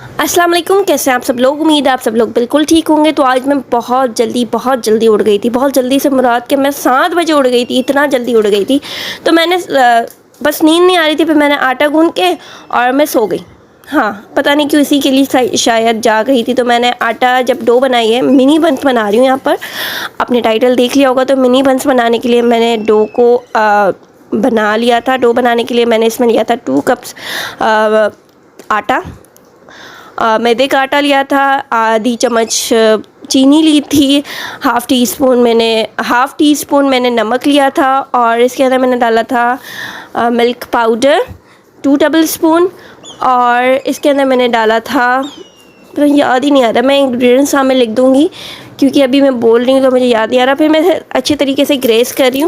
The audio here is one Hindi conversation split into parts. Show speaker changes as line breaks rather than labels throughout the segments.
अस्सलाम वालेकुम, कैसे हैं आप सब लोग। उम्मीद है आप सब लोग बिल्कुल ठीक होंगे। तो आज मैं बहुत जल्दी उड़ गई थी। बहुत जल्दी से मुराद के मैं 7 बजे उड़ गई थी, इतना जल्दी उड़ गई थी। तो मैंने बस नींद नहीं आ रही थी, फिर मैंने आटा गूँध के और मैं सो गई। हाँ, पता नहीं क्यों, इसी के लिए शायद जाग गई थी। तो मैंने आटा जब डो बनाई है, मिनी बंस बना रही हूँ यहाँ पर, आपने टाइटल देख लिया होगा। तो मिनी बंस बनाने के लिए मैंने डो को बना लिया था। डो बनाने के लिए मैंने इसमें लिया था 2 कप्स आटा, मैदे का आटा लिया था, आधी चम्मच चीनी ली थी, हाफ़ टी स्पून मैंने नमक लिया था, और इसके अंदर मैंने डाला था मिल्क पाउडर 2 टेबल स्पून, और इसके अंदर मैंने डाला था, तो याद ही नहीं आ रहा, मैं इंग्रेडिएंट्स सामने लिख दूँगी क्योंकि अभी मैं बोल रही हूँ तो मुझे याद नहीं आ रहा। फिर मैं अच्छे तरीके से ग्रीस कर रही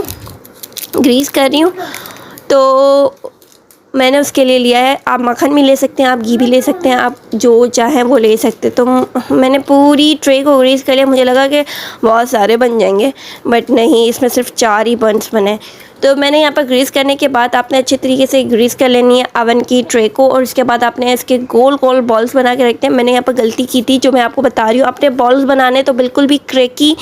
हूँ। तो मैंने उसके लिए लिया है, आप मक्खन भी ले सकते हैं, आप घी भी ले सकते हैं, आप जो चाहें वो ले सकते हैं। तो मैंने पूरी ट्रे को ग्रीस कर लिया। मुझे लगा कि बहुत सारे बन जाएंगे, बट नहीं, इसमें सिर्फ 4 ही बंस बने। तो मैंने यहाँ पर ग्रीस करने के बाद आपने अच्छे तरीके से ग्रीस कर लेनी है अवन की ट्रे को, और उसके बाद आपने इसके गोल गोल बॉल्स बना के रखते हैं। मैंने यहाँ पर गलती की थी, जो मैं आपको बता रही हूँ। आपने बॉल्स बनाने तो बिल्कुल भी क्रैकी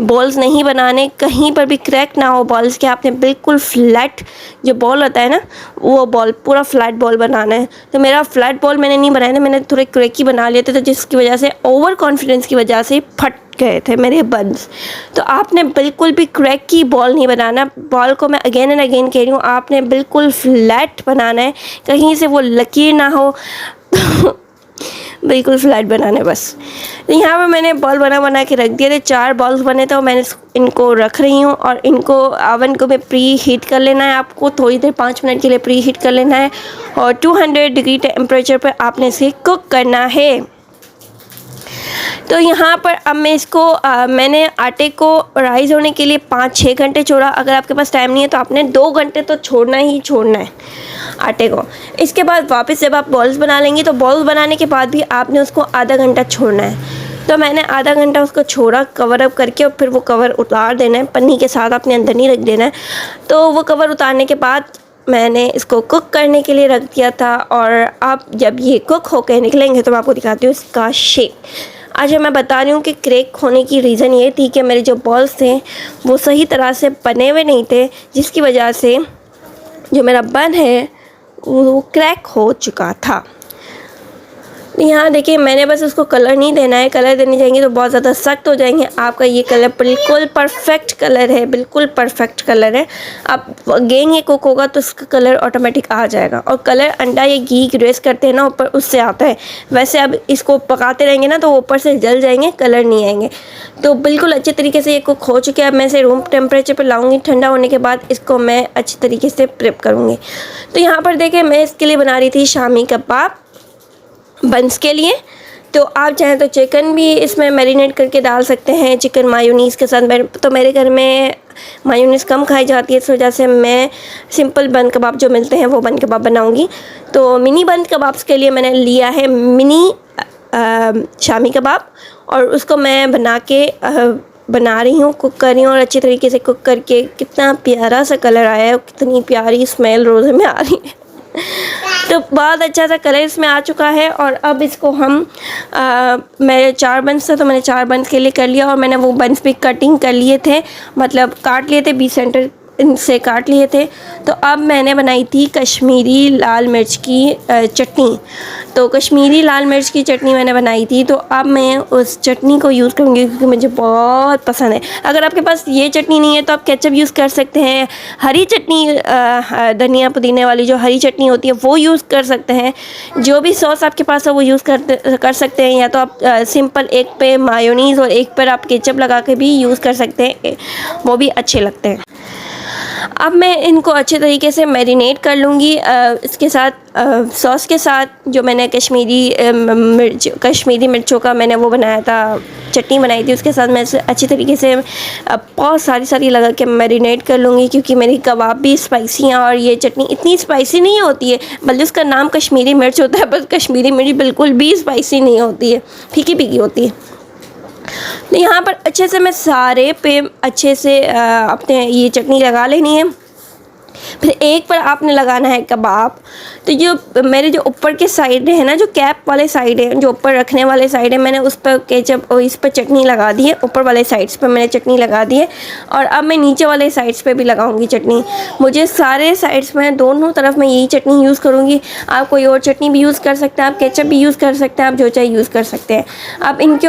बॉल्स नहीं बनाने, कहीं पर भी क्रैक ना हो बॉल्स के। आपने बिल्कुल फ्लैट जो बॉल होता है ना, वो बॉल पूरा फ्लैट बॉल बनाना है। तो मेरा फ्लैट बॉल मैंने नहीं बनाया था, मैंने थोड़े क्रैकी बना लिए थे, तो जिसकी वजह से ओवर कॉन्फिडेंस की वजह से फट गए थे मेरे बंस। तो आपने बिल्कुल भी क्रैक की बॉल नहीं बनाना। बॉल को मैं अगेन एंड अगेन कह रही हूँ, आपने बिल्कुल फ्लैट बनाना है, कहीं से वो लकीर ना हो बिल्कुल फ्लैट बनाना है बस। तो यहाँ पर मैंने बॉल बना के रख दिए थे। 4 बॉल्स बने थे, और मैंने इनको रख रही हूँ, और इनको ओवन को मैं प्री हीट कर लेना है। आपको थोड़ी देर 5 मिनट के लिए प्री हीट कर लेना है, और 200 डिग्री टेम्परेचर पर आपने इसे कुक करना है। तो यहाँ पर अब मैं इसको मैंने आटे को राइज़ होने के लिए 5-6 घंटे छोड़ा। अगर आपके पास टाइम नहीं है तो आपने 2 घंटे तो छोड़ना है आटे को। इसके बाद वापस जब आप बॉल्स बना लेंगी, तो बॉल्स बनाने के बाद भी आपने उसको आधा घंटा छोड़ना है। तो मैंने आधा घंटा उसको छोड़ा कवर अप करके, और फिर वो कवर उतार देना है पन्नी के साथ, आपने अंदर नहीं रख देना है। तो वो कवर उतारने के बाद मैंने इसको कुक करने के लिए रख दिया था। और आप जब ये कुक होकर निकलेंगे तो मैं आपको दिखाती हूँ इसका शेप। आज मैं बता रही हूँ कि क्रैक होने की रीज़न ये थी कि मेरे जो बॉल्स थे वो सही तरह से बने हुए नहीं थे, जिसकी वजह से जो मेरा बन है वो क्रैक हो चुका था। यहाँ देखिए, मैंने बस उसको कलर नहीं देना है, कलर देने जाएंगे तो बहुत ज़्यादा सख्त हो जाएंगे। आपका ये कलर बिल्कुल परफेक्ट कलर है, बिल्कुल परफेक्ट कलर है। आप अगेन ये कुक होगा तो उसका कलर ऑटोमेटिक आ जाएगा, और कलर अंडा या घी ग्रेस करते हैं ना ऊपर, उससे आता है। वैसे अब इसको पकाते रहेंगे ना तो ऊपर से जल जाएंगे, कलर नहीं आएंगे। तो बिल्कुल अच्छे तरीके से ये कुक हो चुके हैं। अब मैं इसे रूम टेम्परेचर पर लाऊँगी, ठंडा होने के बाद इसको मैं अच्छी तरीके से प्रेप करूँगी। तो यहाँ पर देखिए, मैं इसके लिए बना रही थी शामी कबाब बंस के लिए। तो आप चाहें तो चिकन भी इसमें मैरिनेट करके डाल सकते हैं, चिकन मायोनीज़ के साथ। तो मेरे घर में मायोनीज़ कम खाई जाती है, इस वजह से मैं सिंपल बन कबाब जो मिलते हैं वो बन कबाब बनाऊंगी। तो मिनी बन कबाब्स के लिए मैंने लिया है मिनी शामी कबाब, और उसको मैं बना रही हूँ, कुक कर रही हूँ। और अच्छे तरीके से कुक करके कितना प्यारा सा कलर आया है, कितनी प्यारी स्मेल रोज़े में आ रही है तो बहुत अच्छा सा कलर इसमें आ चुका है। और अब इसको हम मेरे 4 बंस थे तो मैंने 4 बंस के लिए कर लिया, और मैंने वो बंस भी कटिंग कर लिए थे, मतलब काट लिए थे, 20 सेंटर इनसे काट लिए थे। तो अब मैंने बनाई थी कश्मीरी लाल मिर्च की चटनी। तो कश्मीरी लाल मिर्च की चटनी मैंने बनाई थी, तो अब मैं उस चटनी को यूज़ करूँगी क्योंकि मुझे बहुत पसंद है। अगर आपके पास ये चटनी नहीं है तो आप केचप यूज़ कर सकते हैं, हरी चटनी धनिया पुदीने वाली जो हरी चटनी होती है वो यूज़ कर सकते हैं। जो भी सॉस आपके पास है वो यूज़ कर सकते हैं, या तो आप सिंपल एक पे मायोनीज़ और एक पर आप केचप लगा के भी यूज़ कर सकते हैं, वो भी अच्छे लगते हैं। अब मैं इनको अच्छे तरीके से मैरिनेट कर लूँगी इसके साथ, सॉस के साथ। जो मैंने कश्मीरी मिर्चों का मैंने वो बनाया था, चटनी बनाई थी, उसके साथ मैं इसे अच्छी तरीके से बहुत सारी लगा के मैरिनेट कर लूँगी, क्योंकि मेरी कबाब भी स्पाइसी हैं और ये चटनी इतनी स्पाइसी नहीं होती है। बल्कि उसका नाम कश्मीरी मिर्च होता है, बस कश्मीरी मिर्च बिल्कुल भी स्पाइसी नहीं होती है, फीकी फीकी होती है। तो यहाँ पर अच्छे से मैं सारे पे अच्छे से अपने ये चटनी लगा लेनी है। फिर एक पर आपने लगाना है कबाब। तो जो मेरे जो ऊपर के साइड है ना, जो कैप वाले साइड है, जो ऊपर रखने वाले साइड है, मैंने उस पर केचप और इस पर चटनी लगा दी है। ऊपर वाले साइड्स पर मैंने चटनी लगा दी है और अब मैं नीचे वाले साइड्स पे भी लगाऊंगी चटनी। मुझे सारे साइड्स में दोनों तरफ मैं यही चटनी यूज़ करूँगी। आप कोई और चटनी भी यूज़ कर सकते हैं, आप केचप भी यूज़ कर सकते हैं, आप जो चाहे यूज़ कर सकते हैं। अब इनके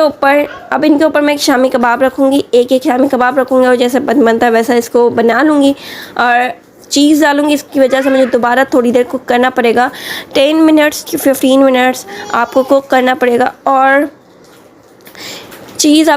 ऊपर मैं एक शामी कबाब रखूँगी, एक शामी कबाब रखूँगी और जैसे बनता है वैसा इसको बना लूँगी और चीज़ डालूँगी। इसकी वजह से मुझे दोबारा थोड़ी देर कुक करना पड़ेगा, 10 मिनट्स की 15 मिनट्स आपको कुक करना पड़ेगा। और चीज़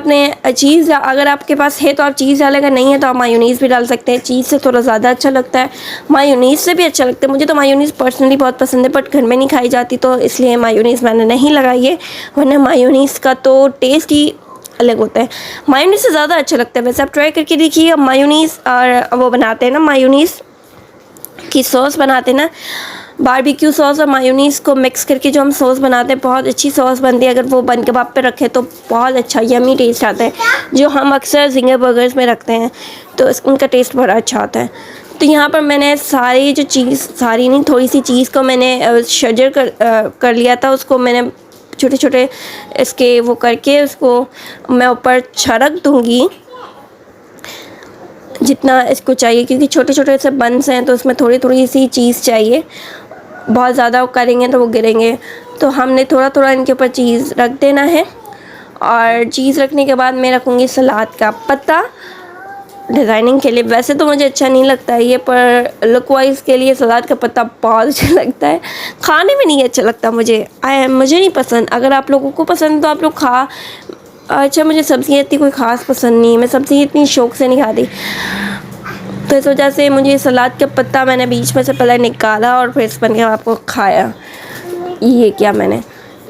अगर आपके पास है तो आप चीज़ डालेगा, नहीं है तो आप मायोनीज़ भी डाल सकते हैं। चीज़ से थोड़ा ज़्यादा अच्छा लगता है, मायोनीज़ से भी अच्छा लगता है। मुझे तो मायोनीज़ पर्सनली बहुत पसंद है, बट घर में नहीं खाई जाती तो इसलिए मायोनीज़ मैंने नहीं लगाई है, वरना मायोनीज़ का तो टेस्ट ही अलग होता है। मायोनीज़ से ज़्यादा अच्छा लगता है। वैसे आप ट्राई करके देखिए। अब मायोनीज़ और वो बनाते हैं ना, मायोनीज़ की सॉस बनाते हैं ना, बारबेक्यू सॉस और मायोनीज़ को मिक्स करके जो हम सॉस बनाते हैं, बहुत अच्छी सॉस बनती है। अगर वो बन कबाब पे रखें तो बहुत अच्छा यमी टेस्ट आता है, जो हम अक्सर जिंगर बर्गर्स में रखते हैं, तो उनका टेस्ट बड़ा अच्छा आता है। तो यहाँ पर मैंने थोड़ी सी चीज़ को मैंने शजर कर लिया था। उसको मैंने छोटे छोटे इसके वो करके उसको मैं ऊपर छिड़क दूँगी जितना इसको चाहिए, क्योंकि छोटे छोटे से बंस हैं तो उसमें थोड़ी थोड़ी सी चीज़ चाहिए। बहुत ज़्यादा करेंगे तो वो गिरेंगे, तो हमने थोड़ा थोड़ा इनके ऊपर चीज़ रख देना है। और चीज़ रखने के बाद मैं रखूँगी सलाद का पत्ता डिज़ाइनिंग के लिए। वैसे तो मुझे अच्छा नहीं लगता है ये, पर लुक वाइज के लिए सलाद का पत्ता बहुत अच्छा लगता है। खाने में नहीं अच्छा लगता मुझे नहीं पसंद। अगर आप लोगों को पसंद तो आप लोग अच्छा, मुझे सब्ज़ियाँ इतनी कोई ख़ास पसंद नहीं है, मैं सब्ज़ी इतनी शौक़ से नहीं खाती। तो इस वजह से मुझे सलाद का पत्ता मैंने बीच में से पहले निकाला और फिर इस बन के आपको खाया। ये किया मैंने।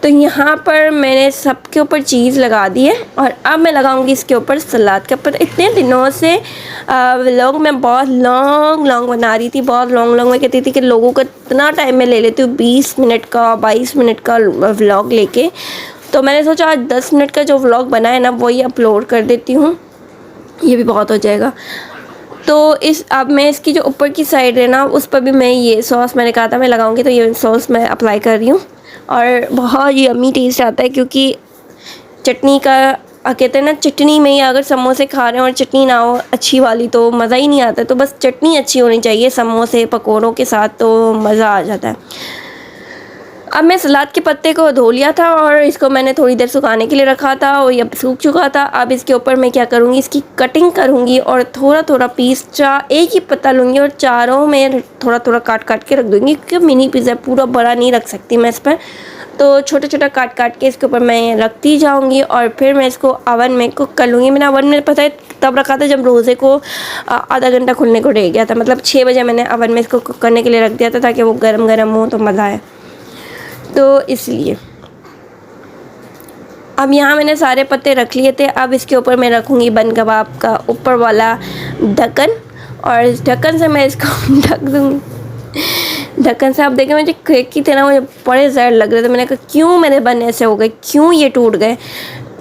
तो यहाँ पर मैंने सबके ऊपर चीज़ लगा दी है और अब मैं लगाऊंगी इसके ऊपर सलाद का पत्ता। इतने दिनों से व्लॉग मैं बहुत लॉन्ग बना रही थी, बहुत लॉन्ग मैं कहती थी कि लोगों का इतना टाइम मैं ले लेती हूँ, 20 मिनट का 22 मिनट का व्लॉग लेके। तो मैंने सोचा आज 10 मिनट का जो व्लॉग बना है ना वही अपलोड कर देती हूँ, ये भी बहुत हो जाएगा। तो अब मैं इसकी जो ऊपर की साइड है ना उस पर भी मैं ये सॉस मैंने कहा था मैं लगाऊंगी, तो ये सॉस मैं अप्लाई कर रही हूँ और बहुत यम्मी टेस्ट आता है। क्योंकि चटनी का कहते हैं ना, चटनी में ही अगर समोसे खा रहे हैं और चटनी ना हो अच्छी वाली तो मज़ा ही नहीं आता। तो बस चटनी अच्छी होनी चाहिए समोसे पकौड़ों के साथ, तो मज़ा आ जाता है। अब मैं सलाद के पत्ते को धो लिया था और इसको मैंने थोड़ी देर सुखाने के लिए रखा था और ये सूख चुका था। अब इसके ऊपर मैं क्या करूँगी, इसकी कटिंग करूँगी और थोड़ा थोड़ा पीस एक ही पत्ता लूँगी और चारों में थोड़ा थोड़ा काट के रख दूँगी, क्योंकि मिनी पिज़्ज़ा पूरा बड़ा नहीं रख सकती मैं इस पर। तो छोटा छोटा काट के इसके ऊपर मैं रखती जाऊँगी और फिर मैं इसको ओवन में कुक कर लूँगी। मैंने ओवन में पता है तब रखा था जब रोज़े को आधा घंटा खुलने को रह गया था, मतलब 6 बजे मैंने ओवन में इसको कुक करने के लिए रख दिया था ताकि वो गर्म गर्म हो तो मज़ा आए, तो इसलिए। अब यहाँ मैंने सारे पत्ते रख लिए थे। अब इसके ऊपर मैं रखूँगी बन कबाब का ऊपर वाला ढक्कन और इस ढक्कन से मैं इसको ढक दूँगी। ढक्कन से आप देखें मुझे क्रेकी थे ना, मुझे बड़े ज़हर लग रहे थे। मैंने कहा क्यों मेरे बन ऐसे हो गए, क्यों ये टूट गए,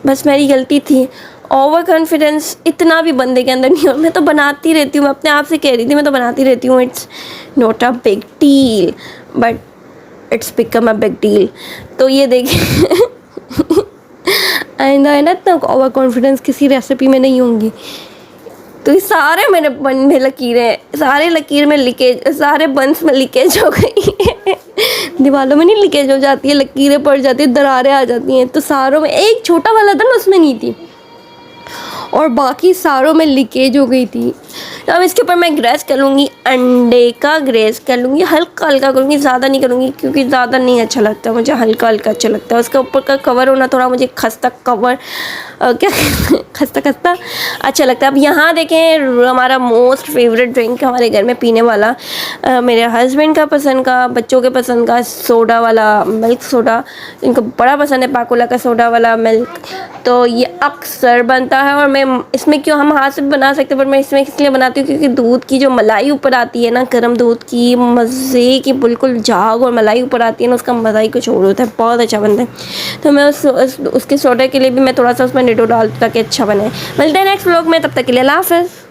बस मेरी गलती थी। ओवर कॉन्फिडेंस इतना भी बंदे के अंदर नहीं हो। मैं तो बनाती रहती हूँ, मैं अपने आप से कह रही थी मैं तो बनाती रहती हूँ, it's not a big deal, but it's become a big deal. तो ये देखिए आइंदा है ना इतना ओवर कॉन्फिडेंस किसी रेसिपी में नहीं होंगी। तो ये सारे मेरे बन में लकीरें, सारे लकीर में लीकेज, सारे बंस में लीकेज हो गई दीवारों में नहीं लीकेज हो जाती है, लकीरें पड़ जाती है, दरारें आ जाती हैं। तो सारों में एक छोटा वाला था ना उसमें नहीं थी और बाकी सारों में लीकेज हो गई थी। तो अब इसके ऊपर मैं ग्रेस कर लूँगी, अंडे का ग्रेस कर लूँगी, हल्का हल्का करूँगी, ज़्यादा नहीं करूँगी क्योंकि ज़्यादा नहीं अच्छा लगता मुझे, हल्का हल्का अच्छा लगता है। उसके ऊपर का कवर होना थोड़ा मुझे खस्ता कवर क्या खस्ता अच्छा लगता है। अब यहाँ देखें हमारा मोस्ट फेवरेट ड्रिंक हमारे घर में पीने वाला, मेरे हस्बैंड का पसंद का, बच्चों के पसंद का सोडा वाला मिल्क सोडा, इनको बड़ा पसंद है पाकोला का सोडा वाला मिल्क। तो ये अक्सर बनता है और मैं इसमें क्यों हम हाथ से भी बना सकते हैं, पर मैं इसमें इसलिए बनाती हूँ क्योंकि दूध की जो मलाई ऊपर आती है ना, गर्म दूध की मज़े की बिल्कुल झाग और मलाई ऊपर आती है ना, उसका मज़ा ही कुछ और होता है, बहुत अच्छा बनता है। तो मैं उसके सोडे के लिए भी मैं थोड़ा सा उसमें निडो डाल ताकि अच्छा बने। मिलते हैं नेक्स्ट व्लॉग में, तब तक के लिए अल्लाह हाफ़िज़।